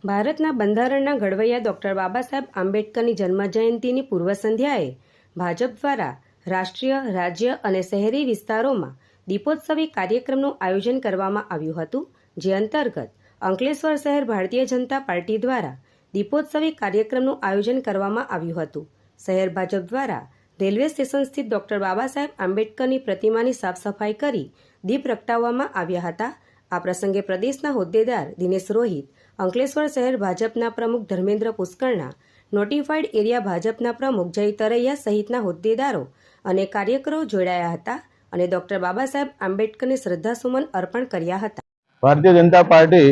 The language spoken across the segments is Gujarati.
ભારતના બંધારણના ઘડવૈયા ડૉક્ટર બાબા સાહેબ આંબેડકરની જન્મજયંતિની પૂર્વ સંધ્યાએ ભાજપ દ્વારા રાષ્ટ્રીય, રાજ્ય અને શહેરી વિસ્તારોમાં દીપોત્સવી કાર્યક્રમનું આયોજન કરવામાં આવ્યું હતું, જે અંતર્ગત અંકલેશ્વર શહેર ભારતીય જનતા પાર્ટી દ્વારા દીપોત્સવી કાર્યક્રમનું આયોજન કરવામાં આવ્યું હતું. શહેર ભાજપ દ્વારા રેલવે સ્ટેશન સ્થિત ડૉક્ટર બાબા સાહેબ આંબેડકરની પ્રતિમાની સાફ સફાઈ કરી દીપ પ્રગટાવવામાં આવ્યા હતા. આ પ્રસંગે પ્રદેશના હોદ્દેદાર દિનેશ રોહિત, અંકલેશ્વર શહેર ભાજપના પ્રમુખ ધર્મેન્દ્ર પુષ્કરણા, નોટિફાઈડ એરિયા ભાજપના પ્રમુખ જય તરૈયા સહિતના હોદ્દેદારો અને કાર્યકરો જોડાયા હતા અને ડૉક્ટર બાબા સાહેબ આંબેડકરને શ્રદ્ધાસુમન અર્પણ કર્યા હતા. ભારતીય જનતા પાર્ટી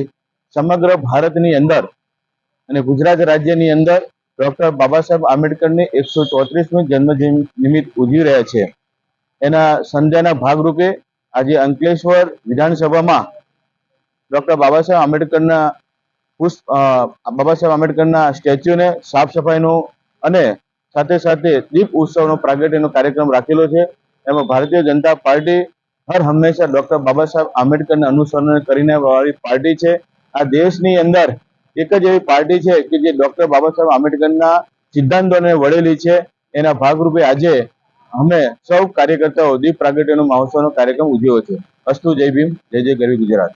સમગ્ર ભારતની અંદર અને ગુજરાત રાજ્યની અંદર ડૉક્ટર બાબા સાહેબ આંબેડકરની 134મી જન્મ નિમિત્ત ઉજવી રહ્યા છે. એના સંધ્યાના ભાગરૂપે આજે અંકલેશ્વર વિધાનસભામાં ડૉક્ટર બાબા સાહેબ આંબેડકરના સ્ટેચ્યુને સાફ સફાઈનું અને સાથે સાથે દીપ ઉત્સવનો પ્રાગટ્યનો કાર્યક્રમ રાખેલો છે. એમાં ભારતીય જનતા પાર્ટી હર હંમેશા ડૉક્ટર બાબા સાહેબ આંબેડકરને અનુસરણ કરીને વાળી પાર્ટી છે. આ દેશની અંદર એક જ એવી પાર્ટી છે કે જે ડૉક્ટર બાબા સાહેબ આંબેડકરના સિદ્ધાંતોને વળેલી છે. એના ભાગરૂપે આજે અમે સૌ કાર્યકર્તાઓ દીપ પ્રાગટ્યનો મહોત્સવનો કાર્યક્રમ ઉજવ્યો છે. અસ્તુ, જય ભીમ, જય જય ગરવી ગુજરાત.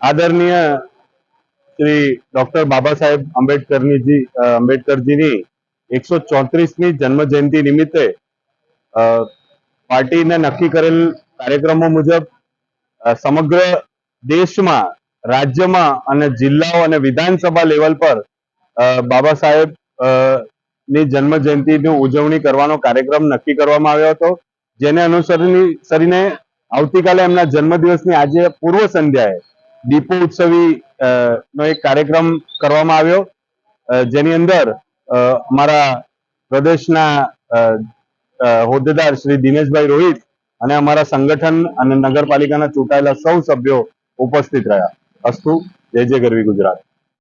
આદરણીય શ્રી ડોક્ટર બાબા સાહેબ આંબેડકરજીની 134મી જન્મ જયંતિ નિમિત્તે પાર્ટીને નક્કી કરેલ કાર્યક્રમો મુજબ સમગ્ર દેશમાં, રાજ્યમાં અને જિલ્લાઓ અને વિધાનસભા લેવલ પર બાબા સાહેબ ની જન્મ જયંતિની ઉજવણી કરવાનો કાર્યક્રમ નક્કી કરવામાં આવ્યો હતો, જેને અનુસરીને આવતીકાલે એમના જન્મદિવસની આજે પૂર્વ સંધ્યાએ દીપોત્સવી નો એક કાર્યક્રમ કરવામાં આવ્યો, જેની અંદર અમારા પ્રદેશના હોદ્દેદાર શ્રી દિનેશભાઈ રોહિત અને અમારા સંગઠન અને નગરપાલિકાના ચૂંટાયેલા સૌ સભ્યો ઉપસ્થિત રહ્યા. અસ્તુ, જય જય ગરવી ગુજરાત.